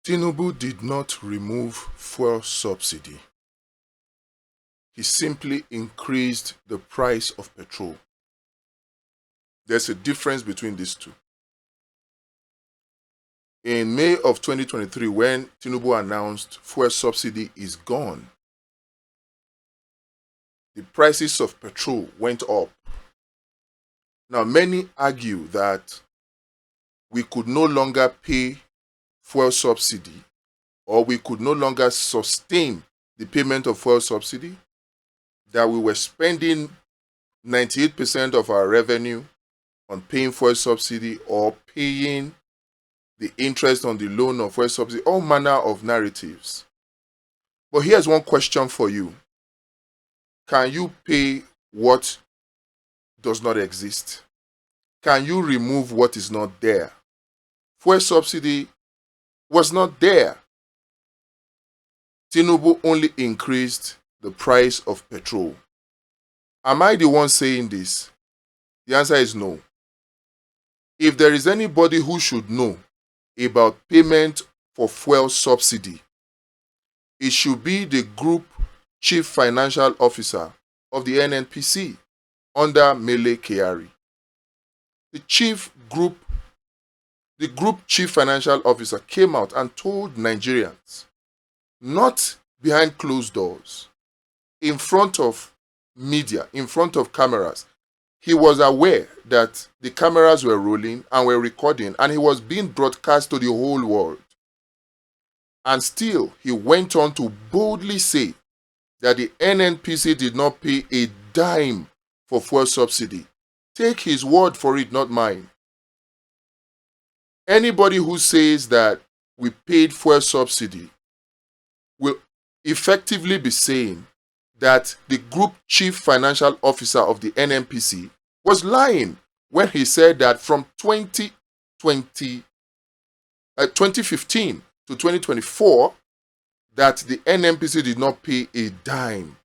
Tinubu did not remove fuel subsidy. He simply increased the price of petrol. There's a difference between these two. In May of 2023, when Tinubu announced fuel subsidy is gone, the prices of petrol went up. Now, many argue that we could no longer pay fuel subsidy, or we could no longer sustain the payment of fuel subsidy, that we were spending 98% of our revenue on paying fuel subsidy or paying the interest on the loan of fuel subsidy, all manner of narratives. But here's one question for you. Can you pay what does not exist? Can you remove what is not there? Fuel subsidy was not there. Tinubu only increased the price of petrol. Am I the one saying this? The answer is no. If there is anybody who should know about payment for fuel subsidy, it should be the Group Chief Financial Officer of the NNPC under Mele Kyari. The Group Chief Financial Officer came out and told Nigerians, not behind closed doors, in front of media, in front of cameras. He was aware that the cameras were rolling and were recording, and he was being broadcast to the whole world. And still, he went on to boldly say that the NNPC did not pay a dime for fuel subsidy. Take his word for it, not mine. Anybody who says that we paid fuel subsidy will effectively be saying that the Group Chief Financial Officer of the NNPC was lying when he said that from 2015 to 2024, that the NNPC did not pay a dime.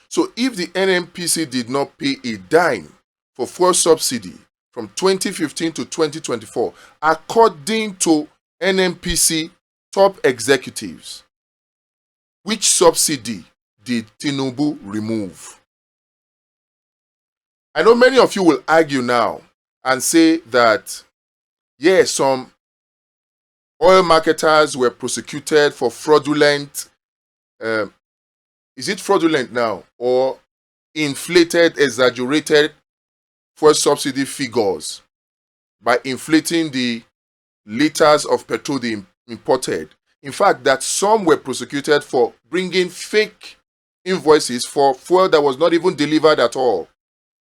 So if the NNPC did not pay a dime for fuel subsidy from 2015 to 2024, according to NNPC top executives, which subsidy did Tinubu remove? I know many of you will argue now and say that, yes, some oil marketers were prosecuted for fraudulent, is it fraudulent now, or inflated, exaggerated fuel subsidy figures by inflating the liters of petrol they imported. In fact, that some were prosecuted for bringing fake invoices for fuel that was not even delivered at all.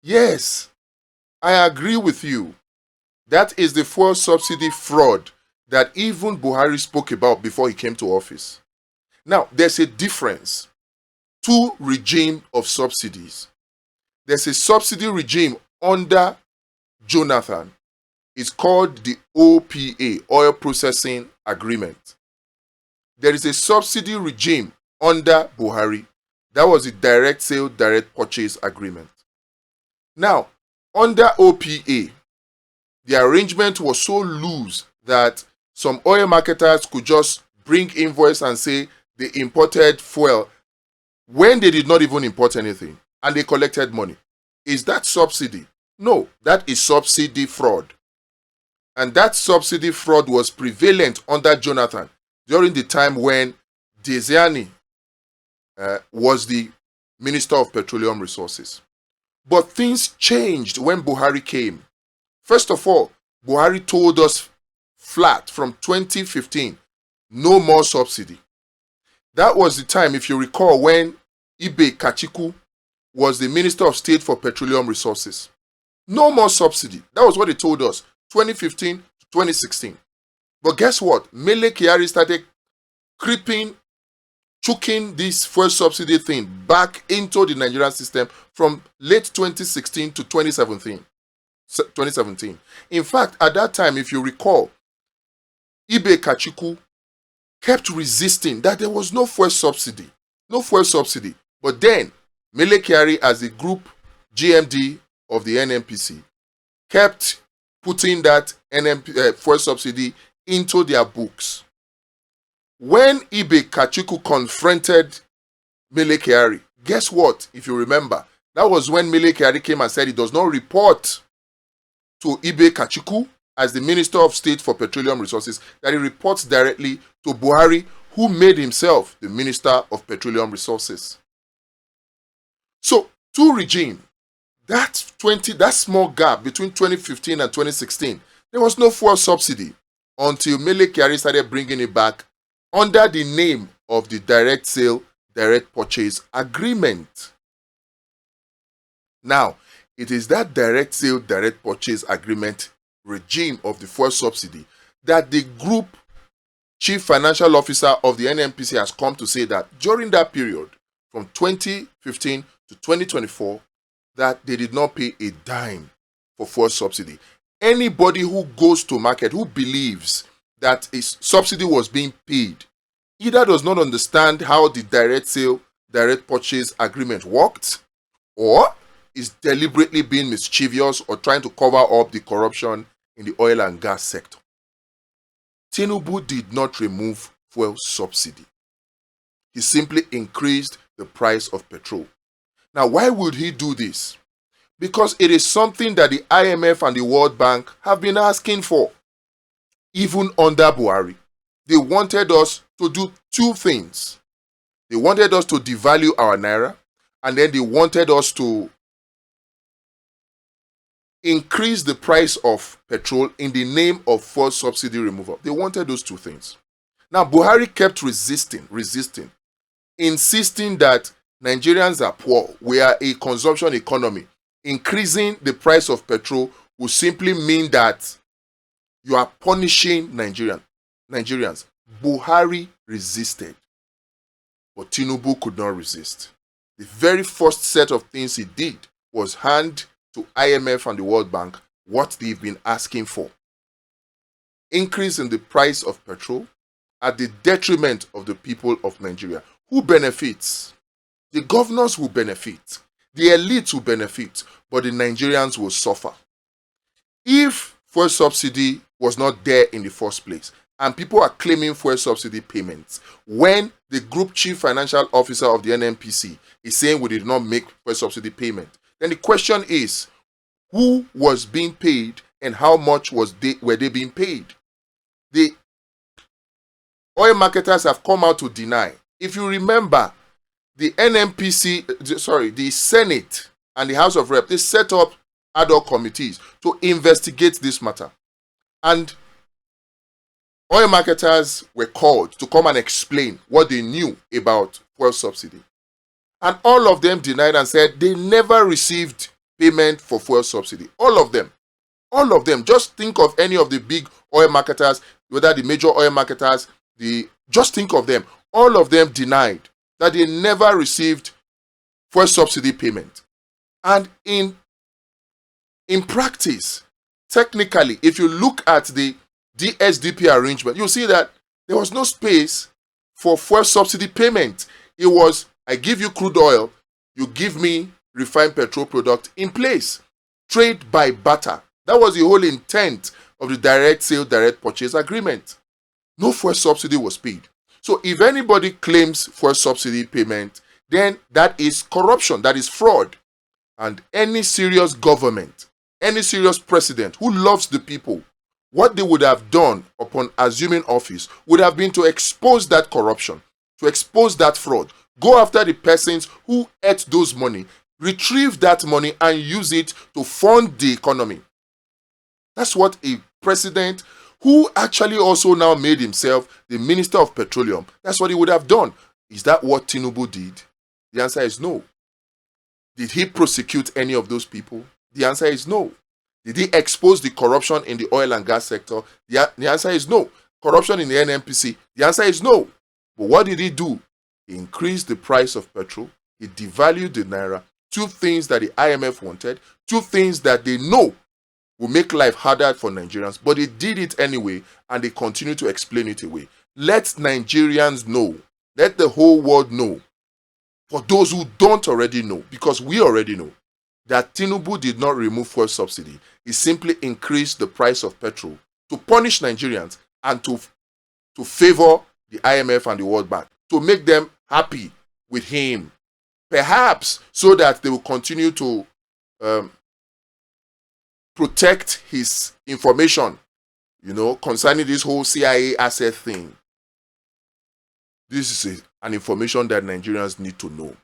Yes, I agree with you. That is the fuel subsidy fraud that even Buhari spoke about before he came to office. Now, there's a difference. Two regimes of subsidies. There's a subsidy regime under Jonathan. It's called the OPA, Oil Processing Agreement. There is a subsidy regime under Buhari. That was the Direct Sale, Direct Purchase Agreement. Now, under OPA, the arrangement was so loose that some oil marketers could just bring invoice and say they imported fuel when they did not even import anything, and they collected money. Is that subsidy? No, that is subsidy fraud. And that subsidy fraud was prevalent under Jonathan during the time when Desiani was the Minister of Petroleum Resources. But things changed when Buhari came. First of all, Buhari told us flat from 2015, no more subsidy. That was the time, if you recall, when Ibe Kachiku was the Minister of State for Petroleum Resources. No more subsidy. That was what he told us, 2015 to 2016. But guess what? Mele Kyari started choking this fuel subsidy thing back into the Nigerian system from late 2016 to 2017. In fact, at that time, if you recall, Ibe Kachiku kept resisting that there was no fuel subsidy. No fuel subsidy. But then, Mele Kyari, as the group GMD of the NNPC, kept putting that fuel subsidy into their books. When Ibe Kachuku confronted Mele Kyari, guess what? If you remember, that was when Mele Kyari came and said he does not report to Ibe Kachuku as the Minister of State for Petroleum Resources, that he reports directly to Buhari, who made himself the Minister of Petroleum Resources. So, two regimes, that small gap between 2015 and 2016, there was no fuel subsidy until Mele Kyari started bringing it back under the name of the direct sale, direct purchase agreement. Now, it is that direct sale, direct purchase agreement regime of the fuel subsidy that the group chief financial officer of the NNPC has come to say that during that period, from 2015 to 2024, that they did not pay a dime for fuel subsidy. Anybody who goes to market, who believes that a subsidy was being paid, either does not understand how the direct sale, direct purchase agreement worked, or is deliberately being mischievous or trying to cover up the corruption in the oil and gas sector. Tinubu did not remove fuel subsidy. He simply increased the price of petrol. Now, why would he do this? Because it is something that the IMF and the World Bank have been asking for. Even under Buhari, they wanted us to do two things. They wanted us to devalue our naira, and then they wanted us to increase the price of petrol in the name of fuel subsidy removal. They wanted those two things. Now, Buhari kept resisting, insisting that Nigerians are poor. We are a consumption economy. Increasing the price of petrol will simply mean that you are punishing Nigerians. Buhari resisted, but Tinubu could not resist. The very first set of things he did was hand to IMF and the World Bank what they've been asking for. Increase in the price of petrol at the detriment of the people of Nigeria. Who benefits? The governors will benefit. The elites will benefit, but the Nigerians will suffer. If fuel subsidy was not there in the first place, and people are claiming fuel subsidy payments, when the group chief financial officer of the NNPC is saying we did not make fuel subsidy payment, then the question is, who was being paid and how much were they being paid? The oil marketers have come out to deny. If you remember, the the Senate and the House of Reps, they set up ad hoc committees to investigate this matter. And oil marketers were called to come and explain what they knew about fuel subsidy. And all of them denied and said they never received payment for fuel subsidy. All of them. All of them. Just think of any of the big oil marketers, whether the major oil marketers, just think of them. All of them denied that they never received fuel subsidy payment. And in practice, technically, if you look at the DSDP arrangement, you'll see that there was no space for fuel subsidy payment. It was, I give you crude oil, you give me refined petrol product in place. Trade by barter. That was the whole intent of the direct sale, direct purchase agreement. No fuel subsidy was paid. So if anybody claims fuel subsidy payment, then that is corruption, that is fraud. And any serious government, any serious president who loves the people, what they would have done upon assuming office would have been to expose that corruption, to expose that fraud, go after the persons who ate those money, retrieve that money and use it to fund the economy. That's what a president who actually also now made himself the Minister of Petroleum, that's what he would have done. Is that what Tinubu did? The answer is no. Did he prosecute any of those people? The answer is no. Did he expose the corruption in the oil and gas sector? The answer is no. Corruption in the NNPC? The answer is no. But what did he do? He increased the price of petrol. He devalued the naira. Two things that the IMF wanted. Two things that they know will make life harder for Nigerians. But they did it anyway, and they continue to explain it away. Let Nigerians know. Let the whole world know. For those who don't already know, because we already know, that Tinubu did not remove fuel subsidy. He simply increased the price of petrol to punish Nigerians and to favor the IMF and the World Bank, to make them happy with him, perhaps so that they will continue to protect his information, concerning this whole CIA asset thing. This is an information that Nigerians need to know.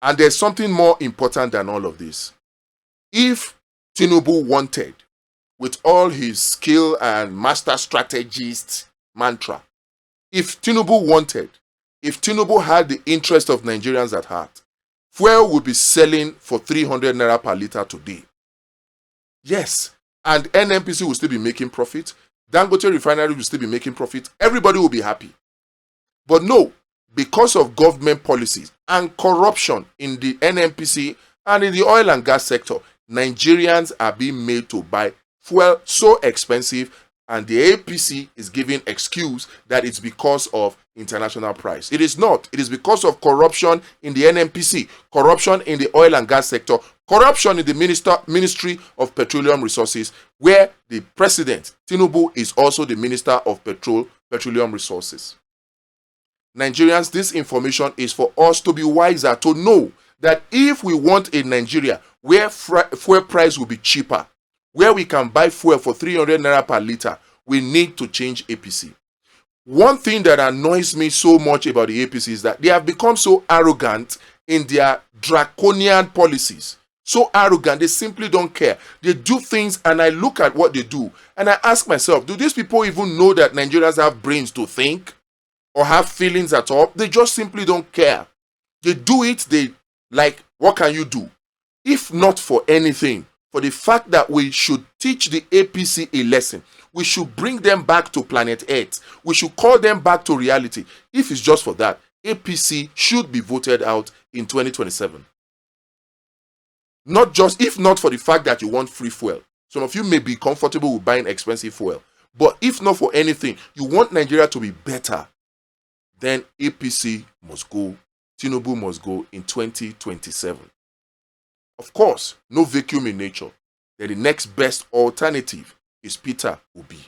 And there's something more important than all of this. If Tinubu wanted, with all his skill and master strategist mantra, if Tinubu had the interest of Nigerians at heart, fuel would be selling for 300 naira per liter today. Yes, and NNPC will still be making profit. Dangote refinery will still be making profit. Everybody will be happy. But no, because of government policies and corruption in the NNPC and in the oil and gas sector, Nigerians are being made to buy fuel so expensive, and the APC is giving excuse that it's because of international price. It is not. It is because of corruption in the NNPC, corruption in the oil and gas sector, corruption in the Ministry of Petroleum Resources, where the president, Tinubu, is also the Minister of Petroleum Resources. Nigerians, this information is for us to be wiser, to know that if we want a Nigeria where fuel price will be cheaper, where we can buy fuel for 300 naira per liter, we need to change APC. One thing that annoys me so much about the APC is that they have become so arrogant in their draconian policies. So arrogant, they simply don't care. They do things, and I look at what they do, and I ask myself, do these people even know that Nigerians have brains to think or have feelings at all? They just simply don't care. They do it, what can you do? If not for anything, for the fact that we should teach the APC a lesson. We should bring them back to planet Earth. We should call them back to reality. If it's just for that, APC should be voted out in 2027. If not for the fact that you want free fuel. Some of you may be comfortable with buying expensive fuel. But if not for anything, you want Nigeria to be better, then APC must go. Tinubu must go in 2027. Of course, no vacuum in nature. Then the next best alternative is Peter Obi.